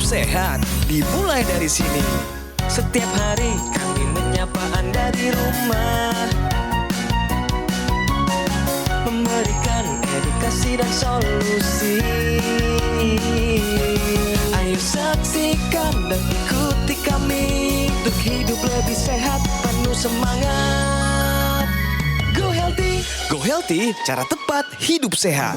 sehat dimulai dari sini. Setiap hari kami menyapa Anda di rumah, memberikan edukasi dan solusi. Ayo saksikan dan ikuti kami untuk hidup lebih sehat, penuh semangat. Go Healthy. Go Healthy, cara tepat hidup sehat.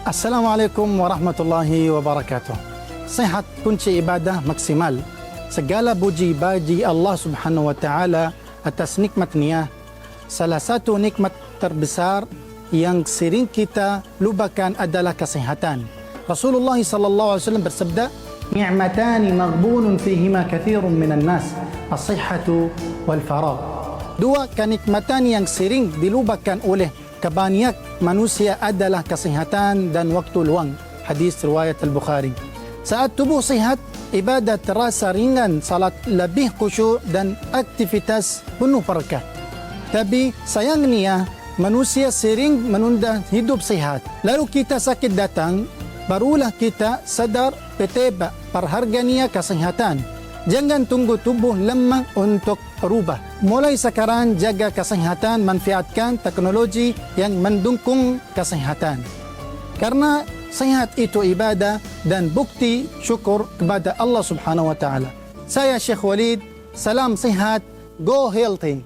Assalamualaikum warahmatullahi wabarakatuh. Sehat kunci ibadah maksimal. Segala puji bagi Allah Subhanahu wa taala atas nikmatnya. Salah satu nikmat terbesar yang sering kita lupakan adalah kesehatan. Rasulullah sallallahu alaihi wasallam bersabda, "Ni'matani maghbunun fihima katsirun minan nas, as-sihhatu wal faragh." Dua kenikmatan yang sering dilupakan oleh kebanyak manusia adalah kesehatan dan waktu luang. Hadis riwayat Al-Bukhari. Saat tubuh sehat, ibadat terasa ringan, salat lebih khusyuk dan aktivitas penuh berkah. Tapi sayangnya manusia sering menunda hidup sehat. Lalu kita sakit datang, barulah kita sadar betapa berharganya kesehatan. Jangan tunggu tubuh lemah untuk berubah. Mulai sekarang jaga kesehatan, manfaatkan teknologi yang mendukung kesehatan. Karena sehat itu ibadah dan bukti syukur kepada Allah Subhanahu wa taala. Saya Syekh Walid, salam sehat, go healthy.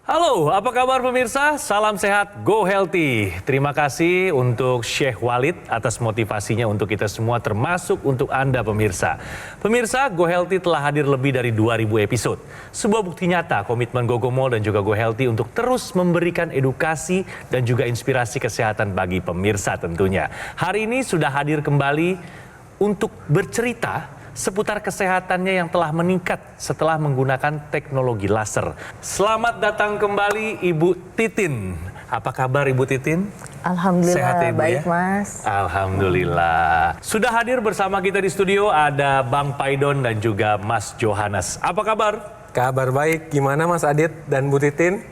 Halo, apa kabar pemirsa? Salam sehat, go healthy. Terima kasih untuk Syekh Walid atas motivasinya untuk kita semua, termasuk untuk Anda pemirsa. Pemirsa, Go Healthy telah hadir lebih dari 2000 episode. Sebuah bukti nyata komitmen Gogomol dan juga Go Healthy untuk terus memberikan edukasi dan juga inspirasi kesehatan bagi pemirsa tentunya. Hari ini sudah hadir kembali untuk bercerita seputar kesehatannya yang telah meningkat setelah menggunakan teknologi laser. Selamat datang kembali Ibu Titin. Apa kabar Ibu Titin? Alhamdulillah, sehat ya, Ibu, baik ya? Mas. Alhamdulillah. Sudah hadir bersama kita di studio ada Bang Paidon dan juga Mas Johannes. Apa kabar? Kabar baik, gimana Mas Adit dan Bu Titin?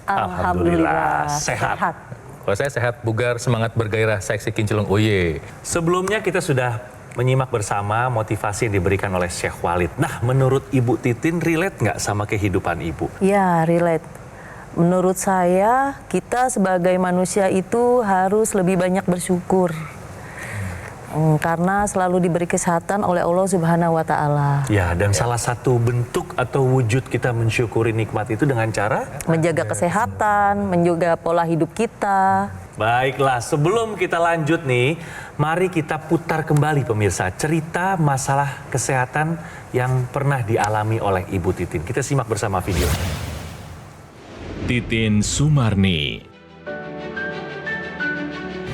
Alhamdulillah, sehat. Kalau saya sehat, bugar, semangat bergairah, seksi kinclong, oye. Sebelumnya kita sudah menyimak bersama motivasi yang diberikan oleh Syekh Walid. Nah, menurut Ibu Titin, relate nggak sama kehidupan Ibu? Ya, relate. Menurut saya, kita sebagai manusia itu harus lebih banyak bersyukur. Karena selalu diberi kesehatan oleh Allah Subhanahu wa taala. Ya, dan salah satu bentuk atau wujud kita mensyukuri nikmat itu dengan cara menjaga kesehatan, menjaga pola hidup kita. Baiklah, sebelum kita lanjut nih, mari kita putar kembali pemirsa cerita masalah kesehatan yang pernah dialami oleh Ibu Titin. Kita simak bersama video. Titin Sumarni.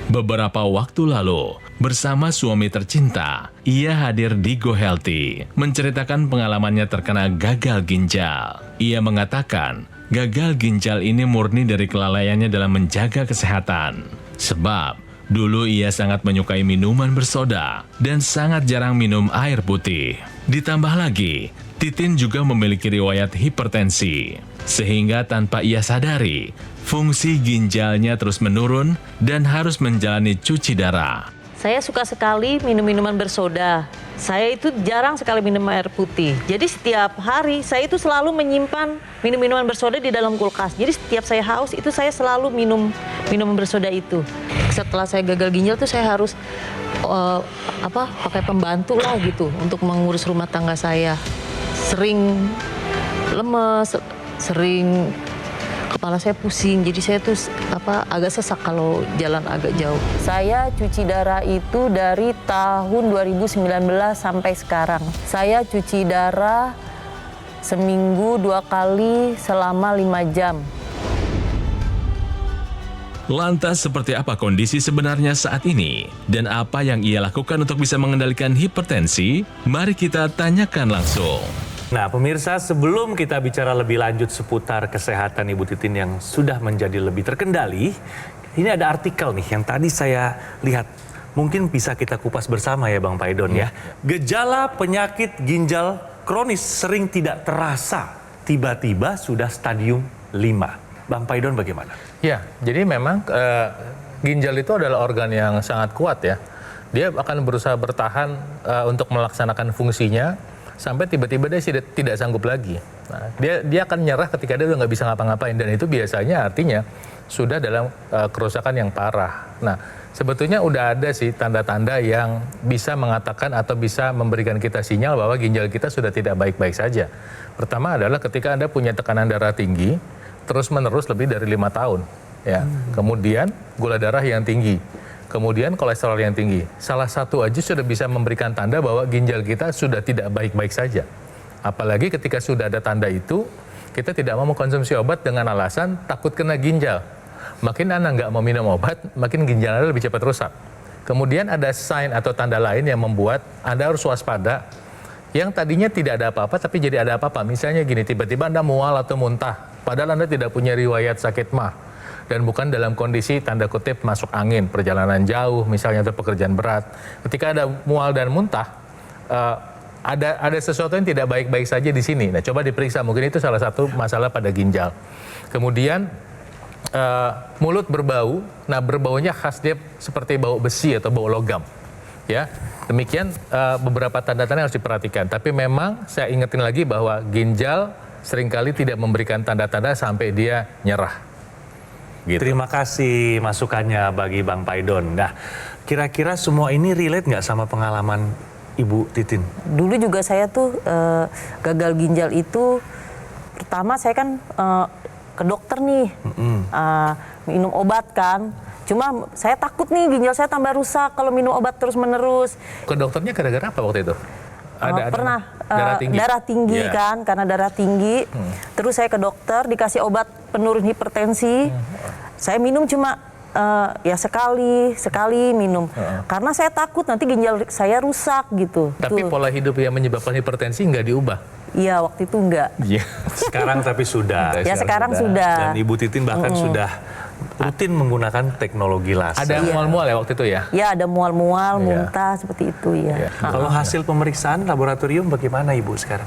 Beberapa waktu lalu, bersama suami tercinta, ia hadir di Go Healthy, menceritakan pengalamannya terkena gagal ginjal. Ia mengatakan, gagal ginjal ini murni dari kelalaiannya dalam menjaga kesehatan. Sebab, dulu ia sangat menyukai minuman bersoda dan sangat jarang minum air putih. Ditambah lagi, Titin juga memiliki riwayat hipertensi. Sehingga tanpa ia sadari, fungsi ginjalnya terus menurun dan harus menjalani cuci darah. Saya suka sekali minum minuman bersoda. Saya itu jarang sekali minum air putih. Jadi setiap hari saya itu selalu menyimpan minuman bersoda di dalam kulkas. Jadi setiap saya haus itu saya selalu minum minuman bersoda itu. Setelah saya gagal ginjal tuh saya harus pakai pembantu lah gitu untuk mengurus rumah tangga saya. Sering lemes, sering kepala saya pusing, jadi saya tuh agak sesak kalau jalan agak jauh. Saya cuci darah itu dari tahun 2019 sampai sekarang. Saya cuci darah seminggu 2 kali selama 5 jam. Lantas seperti apa kondisi sebenarnya saat ini? Dan apa yang ia lakukan untuk bisa mengendalikan hipertensi? Mari kita tanyakan langsung. Nah pemirsa, sebelum kita bicara lebih lanjut seputar kesehatan Ibu Titin yang sudah menjadi lebih terkendali, ini ada artikel nih yang tadi saya lihat mungkin bisa kita kupas bersama ya Bang Paidon ya. Gejala penyakit ginjal kronis sering tidak terasa, tiba-tiba sudah stadium 5. Bang Paidon bagaimana? Ya, jadi memang ginjal itu adalah organ yang sangat kuat ya. Dia akan berusaha bertahan untuk melaksanakan fungsinya sampai tiba-tiba dia tidak sanggup lagi. Nah, dia akan nyerah ketika dia udah nggak bisa ngapa-ngapain, dan itu biasanya artinya sudah dalam kerusakan yang parah. Nah, sebetulnya udah ada sih tanda-tanda yang bisa mengatakan atau bisa memberikan kita sinyal bahwa ginjal kita sudah tidak baik-baik saja. Pertama adalah ketika Anda punya tekanan darah tinggi terus-menerus lebih dari 5 tahun. Ya. Kemudian gula darah yang tinggi. Kemudian kolesterol yang tinggi. Salah satu aja sudah bisa memberikan tanda bahwa ginjal kita sudah tidak baik-baik saja. Apalagi ketika sudah ada tanda itu, kita tidak mau mengkonsumsi obat dengan alasan takut kena ginjal. Makin Anda nggak mau minum obat, makin ginjal Anda lebih cepat rusak. Kemudian ada sign atau tanda lain yang membuat Anda harus waspada. Yang tadinya tidak ada apa-apa, tapi jadi ada apa-apa. Misalnya gini, tiba-tiba Anda mual atau muntah, padahal Anda tidak punya riwayat sakit mah. Dan bukan dalam kondisi tanda kutip masuk angin, perjalanan jauh misalnya atau pekerjaan berat. Ketika ada mual dan muntah, ada sesuatu yang tidak baik-baik saja di sini. Nah, coba diperiksa, mungkin itu salah satu masalah pada ginjal. Kemudian mulut berbau, nah berbaunya khas dia seperti bau besi atau bau logam. Ya, demikian beberapa tanda-tanda yang harus diperhatikan. Tapi memang saya ingetin lagi bahwa ginjal seringkali tidak memberikan tanda-tanda sampai dia nyerah. Gitu. Terima kasih masukannya bagi Bang Paidon. Nah, kira-kira semua ini relate nggak sama pengalaman Ibu Titin? Dulu juga saya tuh gagal ginjal itu, pertama saya kan ke dokter nih, minum obat kan. Cuma saya takut nih ginjal saya tambah rusak kalau minum obat terus-menerus. Ke dokternya gara-gara apa waktu itu? Pernah darah tinggi yeah. Kan, karena darah tinggi. Terus saya ke dokter, dikasih obat penurun hipertensi. Saya minum cuma ya sekali minum. Karena saya takut nanti ginjal saya rusak gitu. Tapi pola hidup yang menyebabkan hipertensi nggak diubah? Iya, waktu itu enggak. Iya. Sekarang tapi sudah. Ya sekarang sudah. Dan Ibu Titin bahkan sudah rutin menggunakan teknologi laser. Ada mual-mual ya waktu itu ya? Ya, ada mual-mual, muntah seperti itu ya. Kalau hasil pemeriksaan laboratorium bagaimana Ibu sekarang?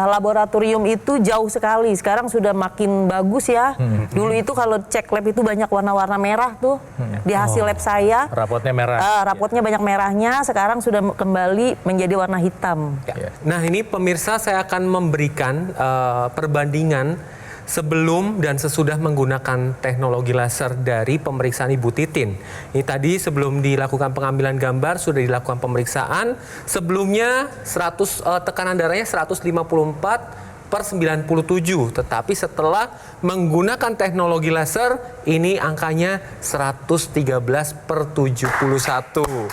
Laboratorium itu jauh sekali. Sekarang sudah makin bagus ya. Dulu itu kalau cek lab itu banyak warna-warna merah tuh di hasil lab saya. Rapotnya merah. Rapotnya banyak merahnya. Sekarang sudah kembali menjadi warna hitam. Nah, ini pemirsa, saya akan memberikan perbandingan sebelum dan sesudah menggunakan teknologi laser dari pemeriksaan Ibu Titin. Ini tadi sebelum dilakukan pengambilan gambar sudah dilakukan pemeriksaan. Sebelumnya tekanan darahnya 154/97, tetapi setelah menggunakan teknologi laser ini angkanya 113/71.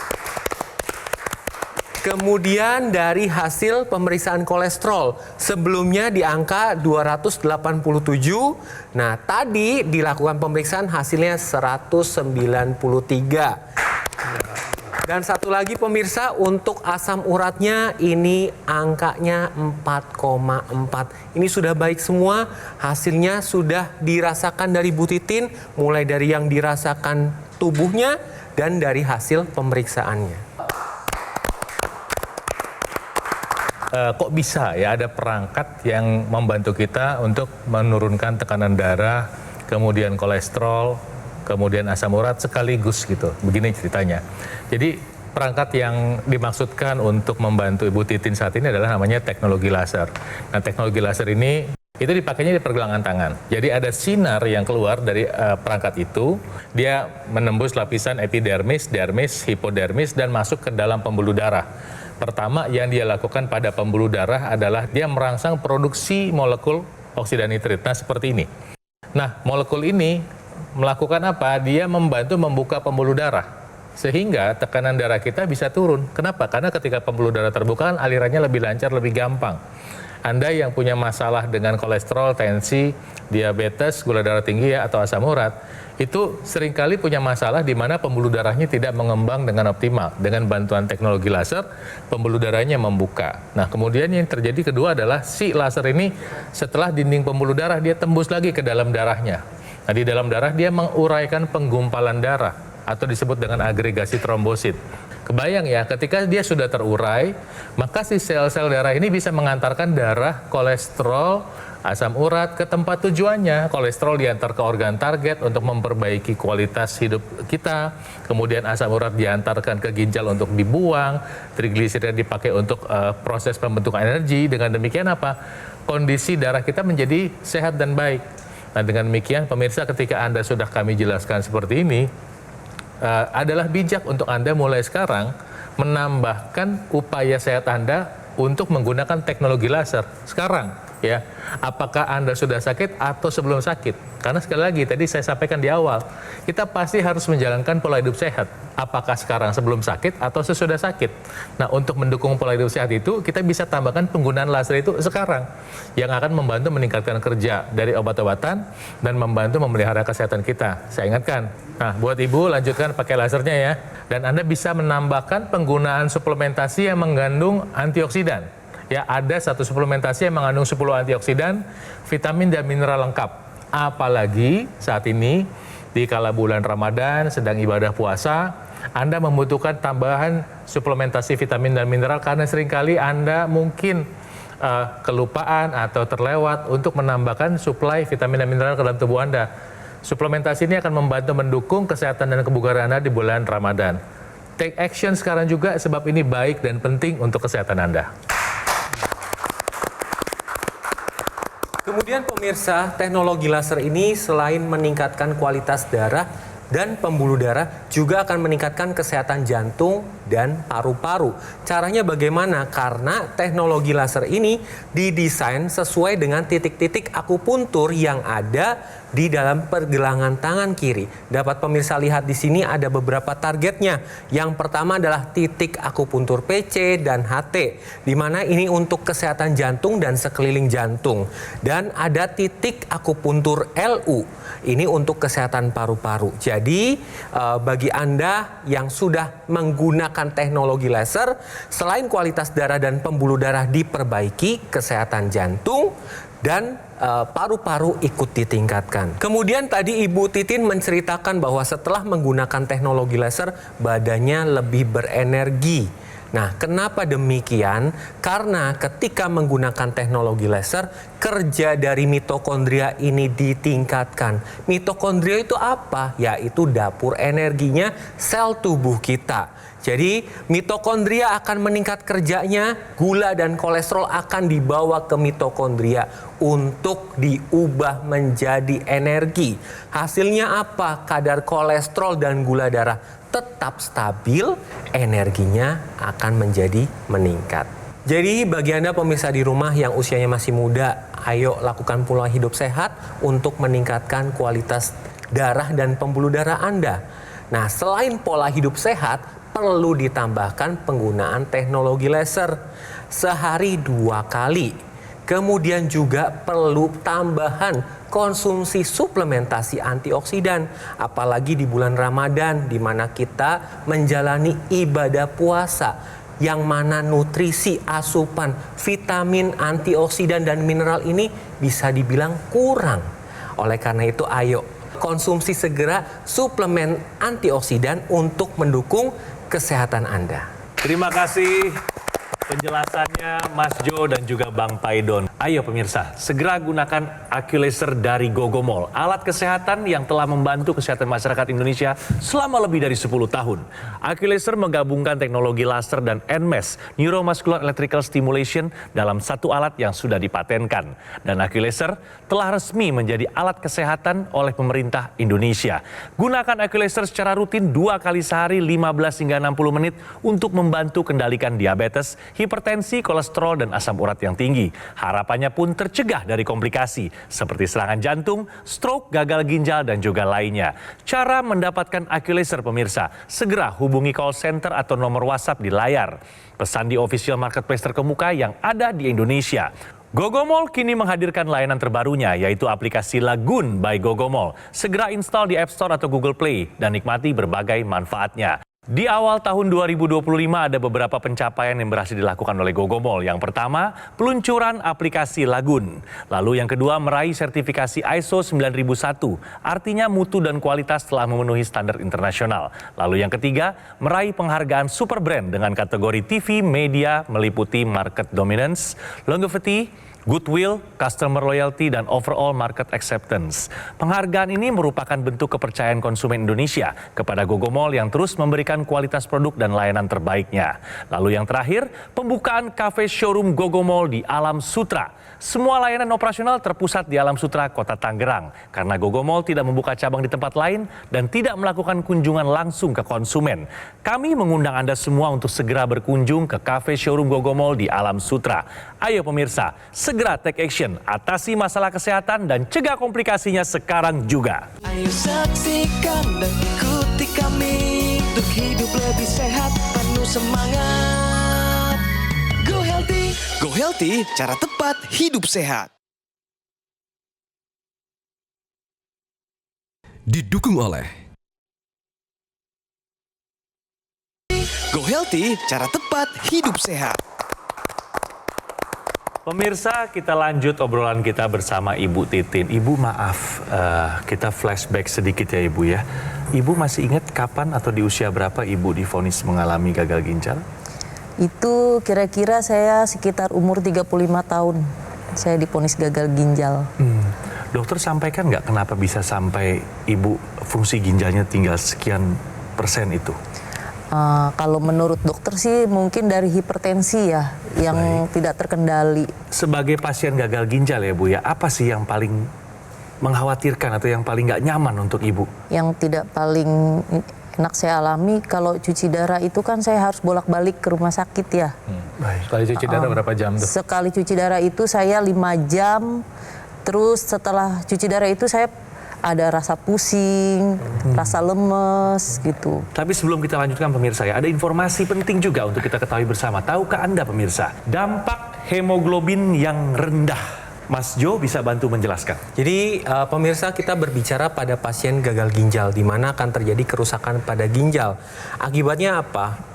Kemudian dari hasil pemeriksaan kolesterol, sebelumnya di angka 287. Nah, tadi dilakukan pemeriksaan hasilnya 193. Dan satu lagi pemirsa, untuk asam uratnya ini angkanya 4,4. Ini sudah baik semua, hasilnya sudah dirasakan dari Bu Titin, mulai dari yang dirasakan tubuhnya dan dari hasil pemeriksaannya. Kok bisa ya ada perangkat yang membantu kita untuk menurunkan tekanan darah, kemudian kolesterol, kemudian asam urat sekaligus gitu. Begini ceritanya. Jadi perangkat yang dimaksudkan untuk membantu Ibu Titin saat ini adalah namanya teknologi laser. Nah, teknologi laser ini itu dipakainya di pergelangan tangan. Jadi ada sinar yang keluar dari perangkat itu, dia menembus lapisan epidermis, dermis, hipodermis dan masuk ke dalam pembuluh darah. Pertama yang dia lakukan pada pembuluh darah adalah dia merangsang produksi molekul oksida nitrit. Nah, seperti ini. Nah, molekul ini melakukan apa? Dia membantu membuka pembuluh darah. Sehingga tekanan darah kita bisa turun. Kenapa? Karena ketika pembuluh darah terbuka kan alirannya lebih lancar, lebih gampang. Anda yang punya masalah dengan kolesterol, tensi, diabetes, gula darah tinggi ya, atau asam urat, itu seringkali punya masalah di mana pembuluh darahnya tidak mengembang dengan optimal. Dengan bantuan teknologi laser, pembuluh darahnya membuka. Nah, kemudian yang terjadi kedua adalah si laser ini setelah dinding pembuluh darah, dia tembus lagi ke dalam darahnya. Nah, di dalam darah dia menguraikan penggumpalan darah. atau disebut dengan agregasi trombosit. Kebayang ya, ketika dia sudah terurai, maka si sel-sel darah ini bisa mengantarkan darah, kolesterol, asam urat ke tempat tujuannya. Kolesterol diantar ke organ target untuk memperbaiki kualitas hidup kita. Kemudian asam urat diantarkan ke ginjal untuk dibuang. Trigliserida dipakai untuk proses pembentukan energi. Dengan demikian apa? Kondisi darah kita menjadi sehat dan baik. Nah, dengan demikian pemirsa, ketika Anda sudah kami jelaskan seperti ini, adalah bijak untuk Anda mulai sekarang menambahkan upaya sehat Anda untuk menggunakan teknologi laser sekarang, ya. Apakah Anda sudah sakit atau sebelum sakit? Karena sekali lagi tadi saya sampaikan di awal, kita pasti harus menjalankan pola hidup sehat. Apakah sekarang sebelum sakit atau sesudah sakit? Nah, untuk mendukung pola hidup sehat itu, kita bisa tambahkan penggunaan laser itu sekarang, yang akan membantu meningkatkan kerja dari obat-obatan dan membantu memelihara kesehatan kita. Saya ingatkan. Nah, buat Ibu, lanjutkan pakai lasernya ya. Dan Anda bisa menambahkan penggunaan suplementasi yang mengandung antioksidan. Ya, ada satu suplementasi yang mengandung 10 antioksidan, vitamin dan mineral lengkap. Apalagi saat ini di kala bulan Ramadan sedang ibadah puasa, Anda membutuhkan tambahan suplementasi vitamin dan mineral karena seringkali Anda mungkin kelupaan atau terlewat untuk menambahkan suplai vitamin dan mineral ke dalam tubuh Anda. Suplementasi ini akan membantu mendukung kesehatan dan kebugaran Anda di bulan Ramadan. Take action sekarang juga sebab ini baik dan penting untuk kesehatan Anda. Kemudian pemirsa, teknologi laser ini selain meningkatkan kualitas darah dan pembuluh darah, juga akan meningkatkan kesehatan jantung dan paru-paru. Caranya bagaimana? Karena teknologi laser ini didesain sesuai dengan titik-titik akupuntur yang ada di dalam pergelangan tangan kiri. Dapat pemirsa lihat di sini ada beberapa targetnya. Yang pertama adalah titik akupuntur PC dan HT, di mana ini untuk kesehatan jantung dan sekeliling jantung. Dan ada titik akupuntur LU, ini untuk kesehatan paru-paru. Jadi bagi Anda yang sudah menggunakan teknologi laser, selain kualitas darah dan pembuluh darah diperbaiki, kesehatan jantung dan paru-paru ikut ditingkatkan. Kemudian tadi Ibu Titin menceritakan bahwa setelah menggunakan teknologi laser, badannya lebih berenergi. Nah, kenapa demikian? Karena ketika menggunakan teknologi laser, kerja dari mitokondria ini ditingkatkan. Mitokondria itu apa? Yaitu dapur energinya sel tubuh kita. Jadi mitokondria akan meningkat kerjanya, gula dan kolesterol akan dibawa ke mitokondria untuk diubah menjadi energi. Hasilnya apa? Kadar kolesterol dan gula darah tetap stabil, energinya akan menjadi meningkat. Jadi bagi Anda pemirsa di rumah yang usianya masih muda, ayo lakukan pola hidup sehat untuk meningkatkan kualitas darah dan pembuluh darah Anda. Nah, selain pola hidup sehat, perlu ditambahkan penggunaan teknologi laser sehari 2 kali. Kemudian juga perlu tambahan konsumsi suplementasi antioksidan, apalagi di bulan Ramadan di mana kita menjalani ibadah puasa, yang mana nutrisi, asupan, vitamin, antioksidan dan mineral ini bisa dibilang kurang. Oleh karena itu, ayo konsumsi segera suplemen antioksidan untuk mendukung kesehatan Anda. Terima kasih penjelasannya Mas Jo dan juga Bang Paidon. Ayo pemirsa, segera gunakan AccuLaser dari Gogomol, alat kesehatan yang telah membantu kesehatan masyarakat Indonesia selama lebih dari 10 tahun. AccuLaser menggabungkan teknologi laser dan NMES, Neuromuscular Electrical Stimulation, dalam satu alat yang sudah dipatenkan. Dan AccuLaser telah resmi menjadi alat kesehatan oleh pemerintah Indonesia. Gunakan AccuLaser secara rutin 2 kali sehari 15 hingga 60 menit untuk membantu kendalikan diabetes, hipertensi, kolesterol, dan asam urat yang tinggi. Harapannya pun tercegah dari komplikasi seperti serangan jantung, stroke, gagal ginjal, dan juga lainnya. Cara mendapatkan AccuLaser pemirsa, segera hubungi call center atau nomor WhatsApp di layar. Pesan di official marketplace terkemuka yang ada di Indonesia. Gogomol kini menghadirkan layanan terbarunya, yaitu aplikasi Lagoon by Gogomol. Segera install di App Store atau Google Play dan nikmati berbagai manfaatnya. Di awal tahun 2025 ada beberapa pencapaian yang berhasil dilakukan oleh Gogomol. Yang pertama, peluncuran aplikasi Lagun. Lalu yang kedua, meraih sertifikasi ISO 9001. Artinya mutu dan kualitas telah memenuhi standar internasional. Lalu yang ketiga, meraih penghargaan Super Brand dengan kategori TV media meliputi market dominance, longevity, goodwill, customer loyalty, dan overall market acceptance. Penghargaan ini merupakan bentuk kepercayaan konsumen Indonesia kepada Gogomol yang terus memberikan kualitas produk dan layanan terbaiknya. Lalu yang terakhir, pembukaan cafe showroom Gogomol di Alam Sutra. Semua layanan operasional terpusat di Alam Sutra, Kota Tangerang. Karena Gogomol tidak membuka cabang di tempat lain dan tidak melakukan kunjungan langsung ke konsumen. Kami mengundang Anda semua untuk segera berkunjung ke cafe showroom Gogomol di Alam Sutra. Ayo pemirsa, segera take action, atasi masalah kesehatan dan cegah komplikasinya sekarang juga. Ayo saksikan dan ikuti kami untuk hidup lebih sehat, penuh semangat. Go Healthy. Go Healthy, cara tepat hidup sehat. Didukung oleh Go Healthy, cara tepat hidup sehat. Pemirsa, kita lanjut obrolan kita bersama Ibu Titin. Ibu maaf, kita flashback sedikit ya Ibu ya. Ibu masih ingat kapan atau di usia berapa Ibu divonis mengalami gagal ginjal? Itu kira-kira saya sekitar umur 35 tahun. Saya divonis gagal ginjal. Dokter sampaikan nggak kenapa bisa sampai Ibu fungsi ginjalnya tinggal sekian persen itu? Kalau menurut dokter sih mungkin dari hipertensi ya, yang tidak terkendali. Sebagai pasien gagal ginjal ya Bu ya, apa sih yang paling mengkhawatirkan atau yang paling nggak nyaman untuk Ibu? Yang tidak paling enak saya alami, kalau cuci darah itu kan saya harus bolak-balik ke rumah sakit ya. Sekali cuci darah berapa jam tuh? Sekali cuci darah itu saya 5 jam, terus setelah cuci darah itu saya ada rasa pusing, rasa lemes gitu. Tapi sebelum kita lanjutkan pemirsa ya, ada informasi penting juga untuk kita ketahui bersama. Tahukah Anda pemirsa, dampak hemoglobin yang rendah? Mas Jo bisa bantu menjelaskan. Jadi pemirsa, kita berbicara pada pasien gagal ginjal di mana akan terjadi kerusakan pada ginjal. Akibatnya apa?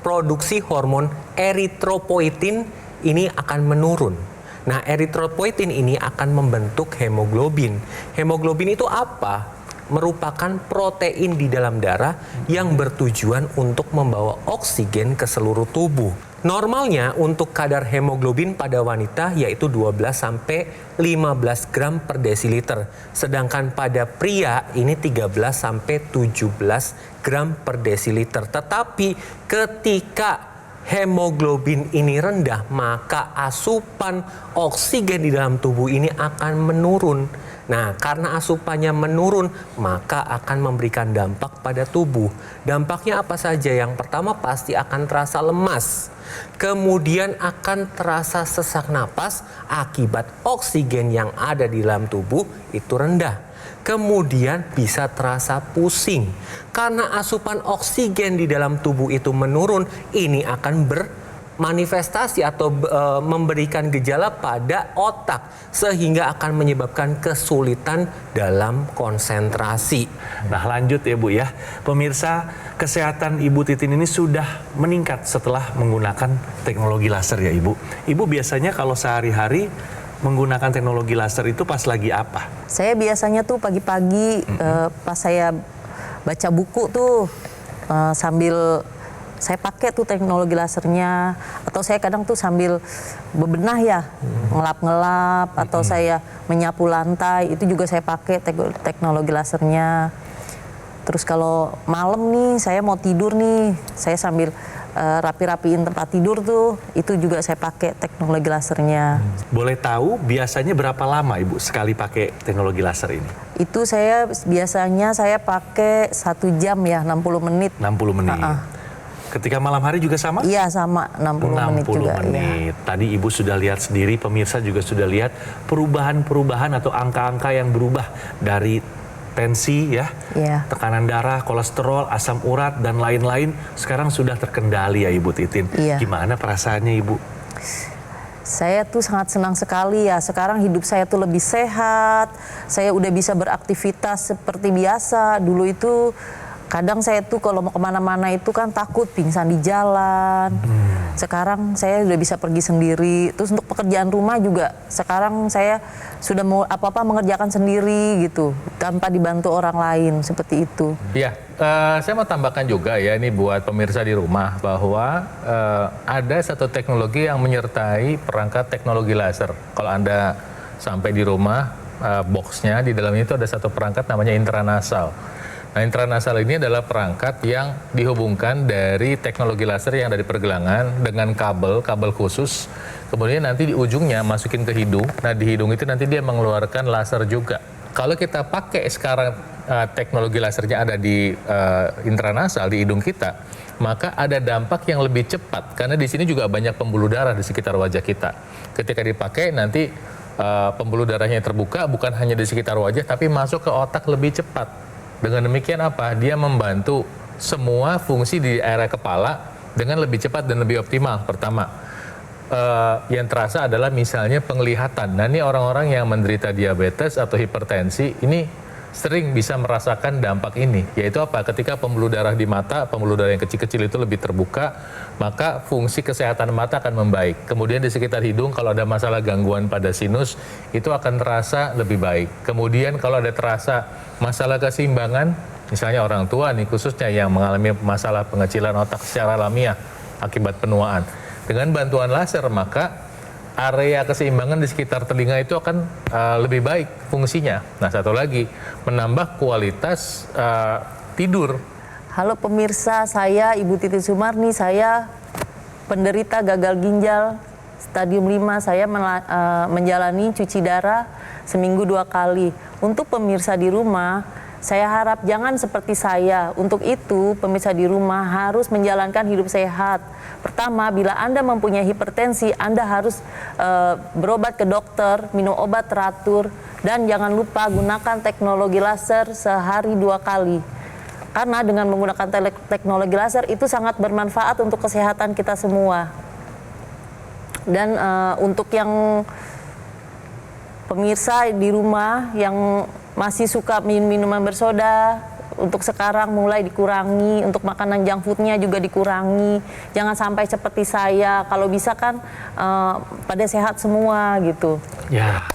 Produksi hormon eritropoietin ini akan menurun. Nah, eritropoietin ini akan membentuk hemoglobin. Hemoglobin itu apa? Merupakan protein di dalam darah yang bertujuan untuk membawa oksigen ke seluruh tubuh. Normalnya untuk kadar hemoglobin pada wanita yaitu 12 sampai 15 gram per desiliter. Sedangkan pada pria ini 13 sampai 17 gram per desiliter. Tetapi ketika hemoglobin ini rendah, maka asupan oksigen di dalam tubuh ini akan menurun. Nah, karena asupannya menurun, maka akan memberikan dampak pada tubuh. Dampaknya apa saja? Yang pertama pasti akan terasa lemas. Kemudian akan terasa sesak napas akibat oksigen yang ada di dalam tubuh itu rendah. Kemudian bisa terasa pusing. Karena asupan oksigen di dalam tubuh itu menurun, ini akan bermanifestasi atau memberikan gejala pada otak. Sehingga akan menyebabkan kesulitan dalam konsentrasi. Nah lanjut ya Bu ya. Pemirsa, kesehatan Ibu Titin ini sudah meningkat setelah menggunakan teknologi laser ya Ibu. Ibu biasanya kalau sehari-hari menggunakan teknologi laser itu pas lagi apa? Saya biasanya tuh pagi-pagi pas saya baca buku tuh sambil saya pakai tuh teknologi lasernya, atau saya kadang tuh sambil bebenah ya, ngelap-ngelap, atau saya menyapu lantai, itu juga saya pakai teknologi lasernya. Terus kalau malam nih saya mau tidur nih, saya sambil rapi-rapiin tempat tidur tuh, itu juga saya pakai teknologi lasernya. Boleh tahu biasanya berapa lama Ibu sekali pakai teknologi laser ini? Itu saya biasanya saya pakai 1 jam ya, 60 menit. 60 menit. Ketika malam hari juga sama? Iya sama, 60 menit juga. 60 menit. Ya. Tadi Ibu sudah lihat sendiri, pemirsa juga sudah lihat perubahan-perubahan atau angka-angka yang berubah dari tensi ya, tekanan darah, kolesterol, asam urat, dan lain-lain sekarang sudah terkendali ya Ibu Titin. Gimana perasaannya Ibu? Saya tuh sangat senang sekali ya, sekarang hidup saya tuh lebih sehat, saya udah bisa beraktivitas seperti biasa. Dulu itu Kadang saya tuh kalau mau kemana-mana itu kan takut pingsan di jalan. Sekarang saya udah bisa pergi sendiri. Terus untuk pekerjaan rumah juga sekarang saya sudah mau apa-apa mengerjakan sendiri gitu, tanpa dibantu orang lain seperti itu. Iya, saya mau tambahkan juga ya ini buat pemirsa di rumah bahwa ada satu teknologi yang menyertai perangkat teknologi laser. Kalau Anda sampai di rumah, boxnya di dalamnya itu ada satu perangkat namanya intranasal. Nah, intranasal ini adalah perangkat yang dihubungkan dari teknologi laser yang ada di pergelangan dengan kabel khusus. Kemudian nanti di ujungnya masukin ke hidung. Nah, di hidung itu nanti dia mengeluarkan laser juga. Kalau kita pakai sekarang teknologi lasernya ada di intranasal di hidung kita, maka ada dampak yang lebih cepat karena di sini juga banyak pembuluh darah di sekitar wajah kita. Ketika dipakai nanti pembuluh darahnya terbuka bukan hanya di sekitar wajah tapi masuk ke otak lebih cepat. Dengan demikian apa? Dia membantu semua fungsi di area kepala dengan lebih cepat dan lebih optimal. Pertama, yang terasa adalah misalnya penglihatan. Nah, ini orang-orang yang menderita diabetes atau hipertensi ini sering bisa merasakan dampak ini. Yaitu apa? Ketika pembuluh darah di mata, pembuluh darah yang kecil-kecil itu lebih terbuka, maka fungsi kesehatan mata akan membaik. Kemudian di sekitar hidung kalau ada masalah gangguan pada sinus, itu akan terasa lebih baik. Kemudian kalau ada terasa masalah keseimbangan, misalnya orang tua nih khususnya yang mengalami masalah pengecilan otak secara alamiah akibat penuaan. Dengan bantuan laser maka area keseimbangan di sekitar telinga itu akan lebih baik fungsinya. Nah, satu lagi, menambah kualitas tidur. Halo pemirsa, saya Ibu Titi Sumarni, saya penderita gagal ginjal stadium 5. Saya menjalani cuci darah seminggu 2 kali. Untuk pemirsa di rumah, saya harap jangan seperti saya. Untuk itu, pemirsa di rumah harus menjalankan hidup sehat. Pertama, bila Anda mempunyai hipertensi, Anda harus berobat ke dokter, minum obat teratur, dan jangan lupa gunakan teknologi laser sehari 2 kali. Karena dengan menggunakan teknologi laser itu sangat bermanfaat untuk kesehatan kita semua. Dan untuk yang pemirsa di rumah yang masih suka minuman bersoda, untuk sekarang mulai dikurangi, untuk makanan junk foodnya juga dikurangi. Jangan sampai seperti saya, kalau bisa kan pada sehat semua gitu. Ya.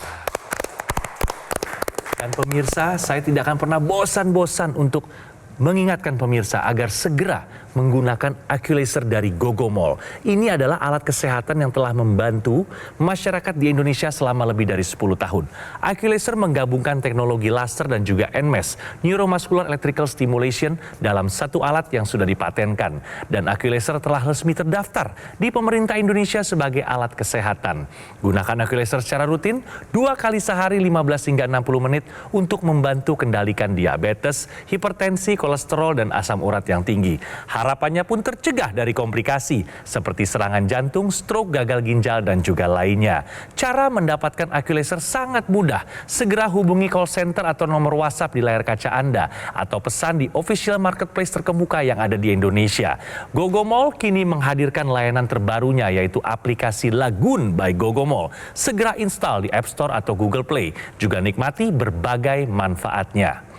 Dan pemirsa, saya tidak akan pernah bosan-bosan untuk mengingatkan pemirsa agar segera menggunakan Aculaser dari Gogomol. Ini adalah alat kesehatan yang telah membantu masyarakat di Indonesia selama lebih dari 10 tahun. Aculaser menggabungkan teknologi laser dan juga NMES, Neuromuscular Electrical Stimulation, dalam satu alat yang sudah dipatenkan. Dan Aculaser telah resmi terdaftar di pemerintah Indonesia sebagai alat kesehatan. Gunakan Aculaser secara rutin 2 kali sehari 15 hingga 60 menit untuk membantu kendalikan diabetes, hipertensi, kolesterol, dan asam urat yang tinggi. Harapannya pun tercegah dari komplikasi seperti serangan jantung, stroke, gagal ginjal, dan juga lainnya. Cara mendapatkan Aculaser sangat mudah. Segera hubungi call center atau nomor WhatsApp di layar kaca Anda atau pesan di official marketplace terkemuka yang ada di Indonesia. Gogomol kini menghadirkan layanan terbarunya yaitu aplikasi Lagoon by Gogomol. Segera install di App Store atau Google Play. Juga nikmati berbagai manfaatnya.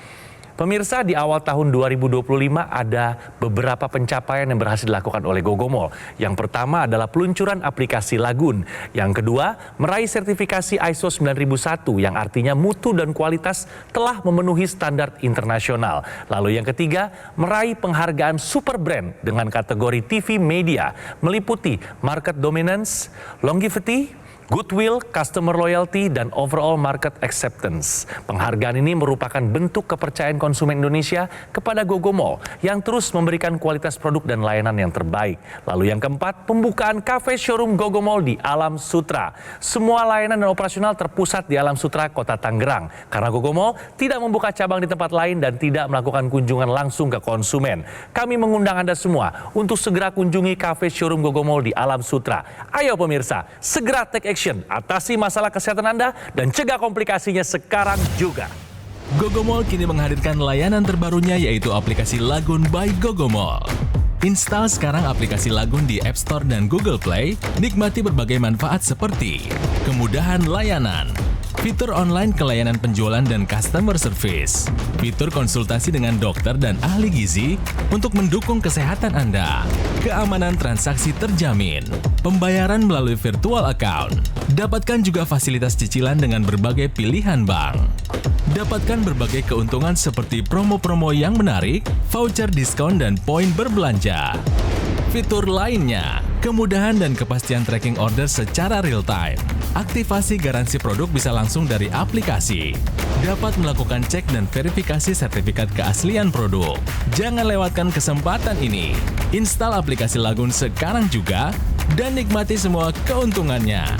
Pemirsa, di awal tahun 2025 ada beberapa pencapaian yang berhasil dilakukan oleh Gogomol. Yang pertama adalah peluncuran aplikasi Lagoon. Yang kedua, meraih sertifikasi ISO 9001 yang artinya mutu dan kualitas telah memenuhi standar internasional. Lalu yang ketiga, meraih penghargaan Super Brand dengan kategori TV Media, meliputi Market Dominance, Longevity, Goodwill, Customer Loyalty, dan Overall Market Acceptance. Penghargaan ini merupakan bentuk kepercayaan konsumen Indonesia kepada Gogomol yang terus memberikan kualitas produk dan layanan yang terbaik. Lalu yang keempat, pembukaan cafe showroom Gogomol di Alam Sutra. Semua layanan dan operasional terpusat di Alam Sutra, Kota Tangerang. Karena Gogomol tidak membuka cabang di tempat lain dan tidak melakukan kunjungan langsung ke konsumen. Kami mengundang Anda semua untuk segera kunjungi cafe showroom Gogomol di Alam Sutra. Ayo pemirsa, segera take action. Atasi masalah kesehatan Anda dan cegah komplikasinya sekarang juga. Gogomol kini menghadirkan layanan terbarunya yaitu aplikasi Lagoon by Gogomol. Install sekarang aplikasi Lagoon di App Store dan Google Play, nikmati berbagai manfaat seperti kemudahan layanan, fitur online kelayanan penjualan dan customer service, fitur konsultasi dengan dokter dan ahli gizi untuk mendukung kesehatan Anda, keamanan transaksi terjamin, pembayaran melalui virtual account, dapatkan juga fasilitas cicilan dengan berbagai pilihan bank. Dapatkan berbagai keuntungan seperti promo-promo yang menarik, voucher diskon dan poin berbelanja. Fitur lainnya, kemudahan dan kepastian tracking order secara real-time. Aktivasi garansi produk bisa langsung dari aplikasi. Dapat melakukan cek dan verifikasi sertifikat keaslian produk. Jangan lewatkan kesempatan ini. Install aplikasi Lagun sekarang juga dan nikmati semua keuntungannya.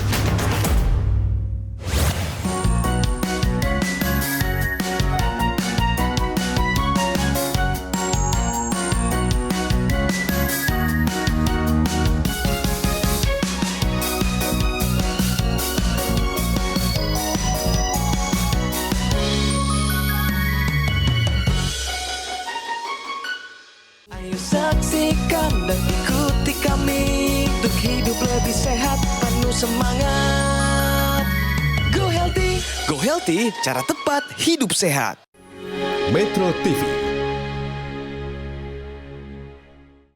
Ayo saksikan dan ikuti kami untuk hidup lebih sehat, penuh semangat. Go Healthy, cara tepat hidup sehat. Metro TV